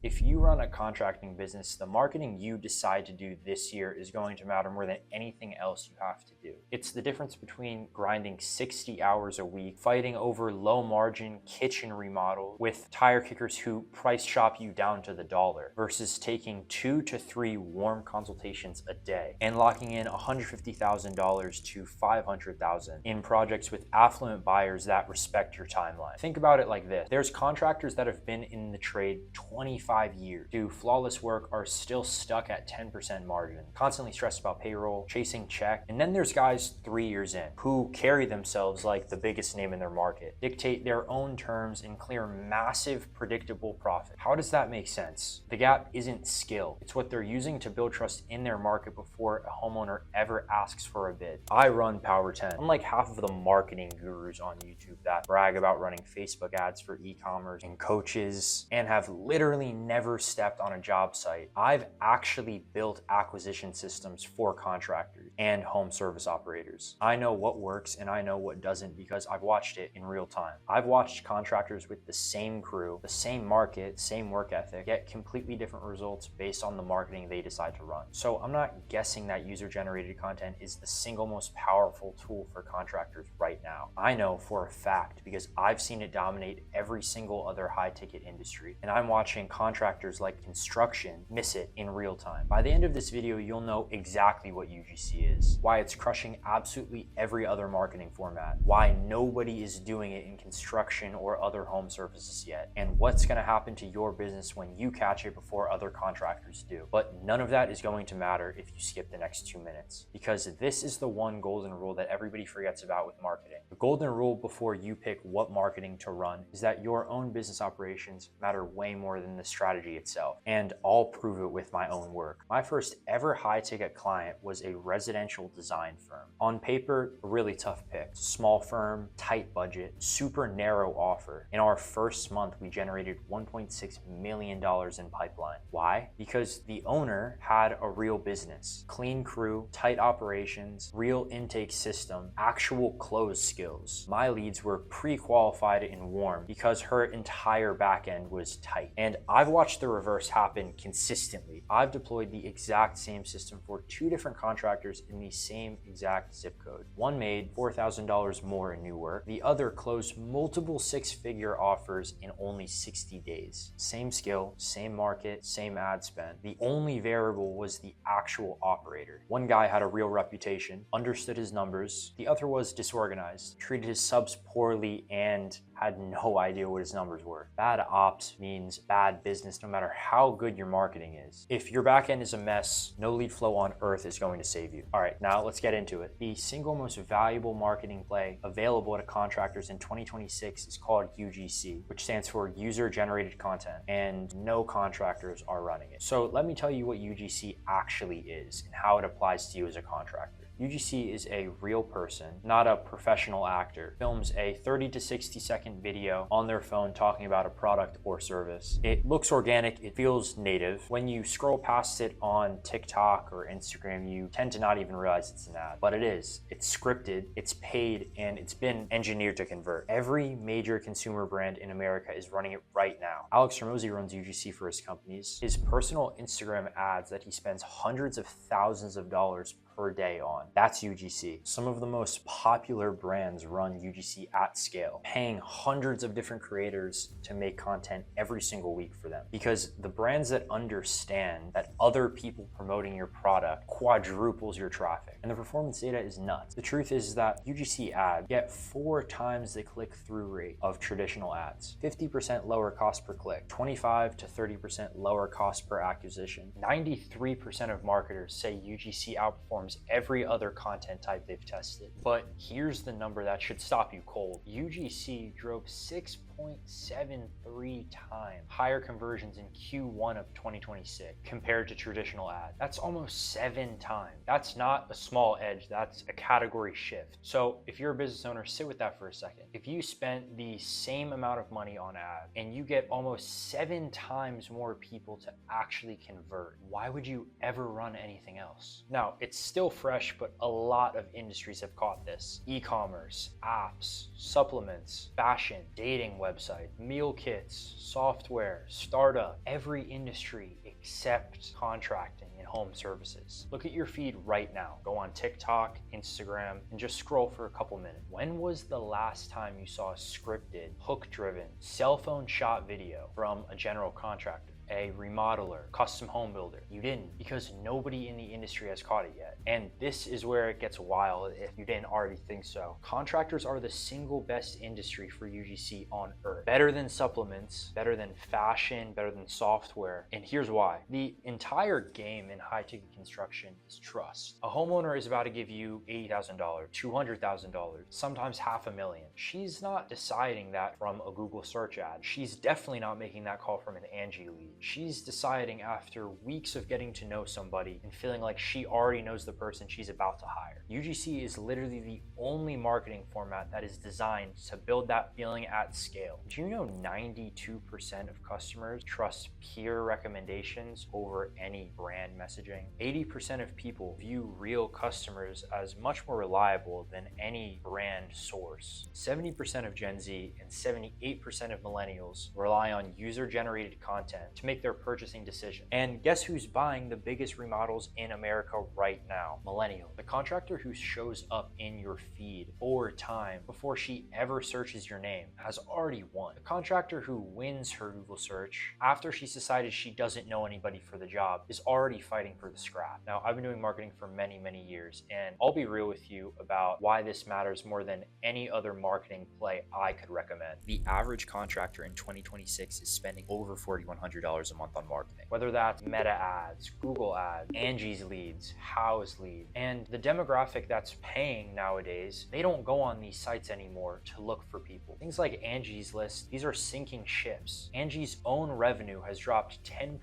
If you run a contracting business, the marketing you decide to do this year is going to matter more than anything else you have to do. It's the difference between grinding 60 hours a week, fighting over low margin kitchen remodels with tire kickers who price shop you down to the dollar, versus taking 2 to 3 warm consultations a day and locking in $150,000 to $500,000 in projects with affluent buyers that respect your timeline. Think about it like this. There's contractors that have been in the trade 25 years, do flawless work, are still stuck at 10% margin, constantly stressed about payroll, chasing check. And then there's guys 3 years in who carry themselves like the biggest name in their market, dictate their own terms, and clear massive predictable profit. How does that make sense? The gap isn't skill. It's what they're using to build trust in their market before a homeowner ever asks for a bid. I run Power 10. Unlike half of the marketing gurus on YouTube that brag about running Facebook ads for e-commerce and coaches and have literally never stepped on a job site, I've actually built acquisition systems for contractors and home service operators. I know what works and I know what doesn't because I've watched it in real time. I've watched contractors with the same crew, the same market, same work ethic, get completely different results based on the marketing they decide to run. So I'm not guessing that user-generated content is the single most powerful tool for contractors right now. I know for a fact because I've seen it dominate every single other high-ticket industry, and I'm watching contractors like construction miss it in real time. By the end of this video, you'll know exactly what UGC is, why it's crushing absolutely every other marketing format, why nobody is doing it in construction or other home services yet, and what's going to happen to your business when you catch it before other contractors do. But none of that is going to matter if you skip the next 2 minutes, because this is the one golden rule that everybody forgets about with marketing. The golden rule before you pick what marketing to run is that your own business operations matter way more than the strategy itself, and I'll prove it with my own work. My first ever high-ticket client was a residential design firm. On paper, a really tough pick. Small firm, tight budget, super narrow offer. In our first month, we generated $1.6 million in pipeline. Why? Because the owner had a real business, clean crew, tight operations, real intake system, actual close skills. My leads were pre-qualified and warm because her entire back end was tight. And I've watched the reverse happen consistently. I've deployed the exact same system for 2 different contractors in the same exact zip code. One made $4,000 more in new work. The other closed multiple 6-figure offers in only 60 days. Same skill, same market, same ad spend. The only variable was the actual operator. One guy had a real reputation, understood his numbers. The other was disorganized, treated his subs poorly, and had no idea what his numbers were. Bad ops means bad business no matter how good your marketing is. If your back end is a mess, no lead flow on earth is going to save you. All right, now let's get into it. The single most valuable marketing play available to contractors in 2026 is called UGC, which stands for user generated content, and no contractors are running it. So let me tell you what UGC actually is and how it applies to you as a contractor. UGC is a real person, not a professional actor, films a 30 to 60 second video on their phone talking about a product or service. It looks organic, it feels native. When you scroll past it on TikTok or Instagram, you tend to not even realize it's an ad, but it is. It's scripted, it's paid, and it's been engineered to convert. Every major consumer brand in America is running it right now. Alex Hormozi runs UGC for his companies. His personal Instagram ads that he spends hundreds of thousands of dollars per day on. That's UGC. Some of the most popular brands run UGC at scale, paying hundreds of different creators to make content every single week for them. Because the brands that understand that other people promoting your product quadruples your traffic. And the performance data is nuts. The truth is that UGC ads get 4 times the click-through rate of traditional ads, 50% lower cost per click, 25 to 30% lower cost per acquisition. 93% of marketers say UGC outperforms every other content type they've tested. But here's the number that should stop you cold. UGC drove 6.73 times higher conversions in Q1 of 2026 compared to traditional ads. That's almost 7 times. That's not a small edge, that's a category shift. So if you're a business owner, sit with that for a second. If you spent the same amount of money on ads and you get almost 7 times more people to actually convert, why would you ever run anything else? Now, it's still fresh, but a lot of industries have caught this. E-commerce, apps, supplements, fashion, dating websites, website, meal kits, software, startup, every industry except contracting and home services. Look at your feed right now. Go on TikTok, Instagram, and just scroll for a couple minutes. When was the last time you saw a scripted, hook-driven, cell phone shot video from a general contractor, a remodeler, custom home builder? You didn't, because nobody in the industry has caught it yet. And this is where it gets wild if you didn't already think so. Contractors are the single best industry for UGC on earth. Better than supplements, better than fashion, better than software. And here's why. The entire game in high-ticket construction is trust. A homeowner is about to give you $80,000, $200,000, sometimes $500,000. She's not deciding that from a Google search ad. She's definitely not making that call from an Angie lead. She's deciding after weeks of getting to know somebody and feeling like she already knows the person she's about to hire. UGC is literally the only marketing format that is designed to build that feeling at scale. Do you know 92% of customers trust peer recommendations over any brand messaging? 80% of people view real customers as much more reliable than any brand source. 70% of Gen Z and 78% of millennials rely on user-generated content to make their purchasing decision. And guess who's buying the biggest remodels in America right now? Millennial. The contractor who shows up in your feed over time before she ever searches your name has already won. The contractor who wins her Google search after she's decided she doesn't know anybody for the job is already fighting for the scrap. Now, I've been doing marketing for many, many years, and I'll be real with you about why this matters more than any other marketing play I could recommend. The average contractor in 2026 is spending over $4,100 a month on marketing, whether that's Meta ads, Google ads, Angie's leads, House leads. And the demographic that's paying nowadays, they don't go on these sites anymore to look for people. Things like Angie's List, these are sinking ships. Angie's own revenue has dropped 10%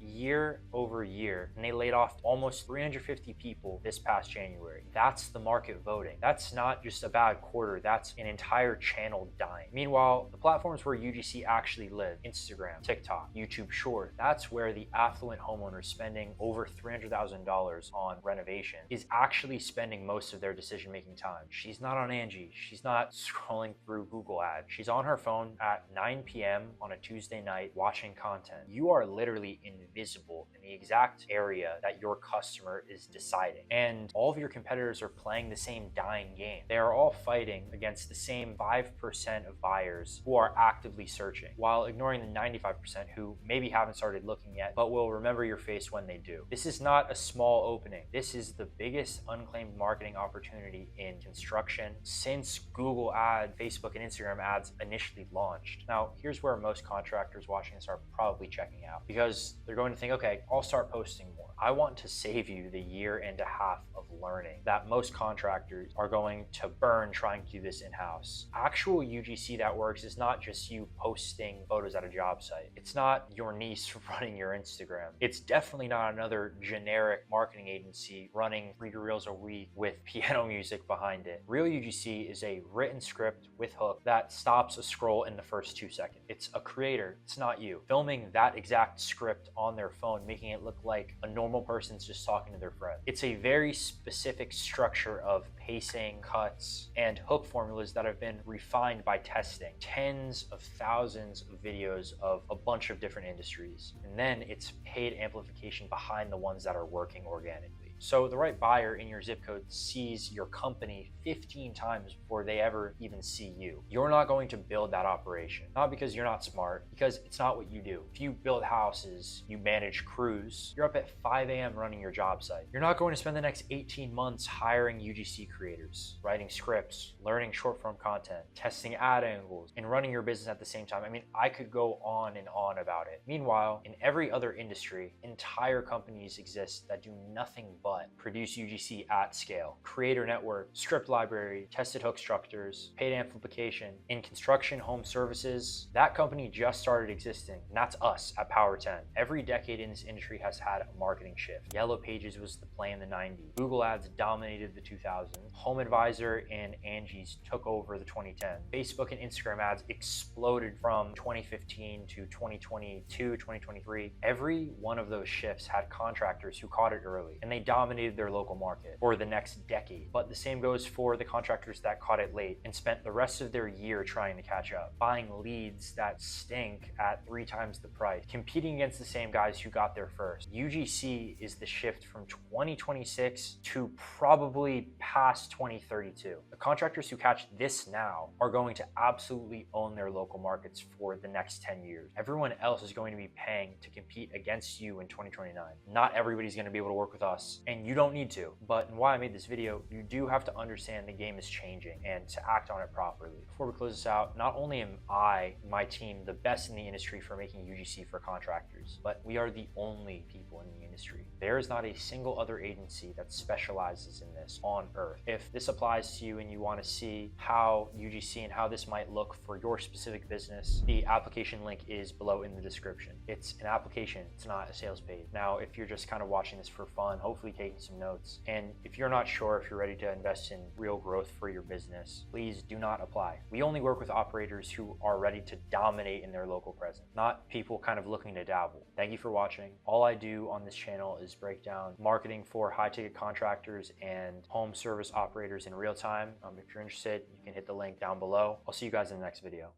year over year, and they laid off almost 350 people this past January. That's the market voting. That's not just a bad quarter, that's an entire channel dying. Meanwhile, the platforms where UGC actually live, Instagram, TikTok, YouTube Short, that's where the affluent homeowner spending over $300,000 on renovation is actually spending most of their decision-making time. She's not on Angie. She's not scrolling through Google ads. She's on her phone at 9 p.m. on a Tuesday night watching content. You are literally invisible in the exact area that your customer is deciding. And all of your competitors are playing the same dying game. They are all fighting against the same 5% of buyers who are actively searching, while ignoring the 95% who maybe haven't started looking yet, but will remember your face when they do. This is not a small opening. This is the biggest unclaimed marketing opportunity in construction since Google ads, Facebook, and Instagram ads initially launched. Now, here's where most contractors watching this are probably checking out, because they're going to think, okay, I'll start posting more. I want to save you the year and a half of learning that most contractors are going to burn trying to do this in-house. Actual UGC that works is not just you posting photos at a job site. It's not your niece running your Instagram. It's definitely not another generic marketing agency running 3 reels a week with piano music behind it. Real UGC is a written script with hook that stops a scroll in the first 2 seconds. It's a creator, it's not you, filming that exact script on their phone, making it look like a normal person's just talking to their friend. It's a very specific structure of pacing, cuts, and hook formulas that have been refined by testing tens of thousands of videos of a bunch of different industries. And then it's paid amplification behind the ones that are working organically. So the right buyer in your zip code sees your company 15 times before they ever even see you. You're not going to build that operation, not because you're not smart, because it's not what you do. If you build houses, you manage crews, you're up at 5 a.m. running your job site. You're not going to spend the next 18 months hiring UGC creators, writing scripts, learning short form content, testing ad angles, and running your business at the same time. I mean, I could go on and on about it. Meanwhile, in every other industry, entire companies exist that do nothing but produce UGC at scale. Creator network, script library, tested hook structures, paid amplification. In construction, home services, that company just started existing, and that's us at Power 10. Every decade in this industry has had a marketing shift. Yellow Pages was the play in the 90s. Google ads dominated the 2000s. Home Advisor and Angie's took over the 2010s. Facebook and Instagram ads exploded from 2015 to 2022, 2023. Every one of those shifts had contractors who caught it early, and they dominated their local market for the next decade. But the same goes for the contractors that caught it late and spent the rest of their year trying to catch up, buying leads that stink at 3 times the price, competing against the same guys who got there first. UGC is the shift from 2026 to probably past 2032. The contractors who catch this now are going to absolutely own their local markets for the next 10 years. Everyone else is going to be paying to compete against you in 2029. Not everybody's going to be able to work with us, and you don't need to. But why I made this video, you do have to understand the game is changing and to act on it properly. Before we close this out, not only am I, my team, the best in the industry for making UGC for contractors, but we are the only people in the industry. There is not a single other agency that specializes in this on earth. If this applies to you and you want to see how UGC and how this might look for your specific business, the application link is below in the description. It's an application, it's not a sales page. Now, if you're just kind of watching this for fun, hopefully taking some notes, and if you're not sure if you're ready to invest in real growth for your business, please do not apply. We only work with operators who are ready to dominate in their local presence, not people kind of looking to dabble. Thank you for watching. All I do on this channel is break down marketing for high-ticket contractors and home service operators in real time. If you're interested, you can hit the link down below. I'll see you guys in the next video.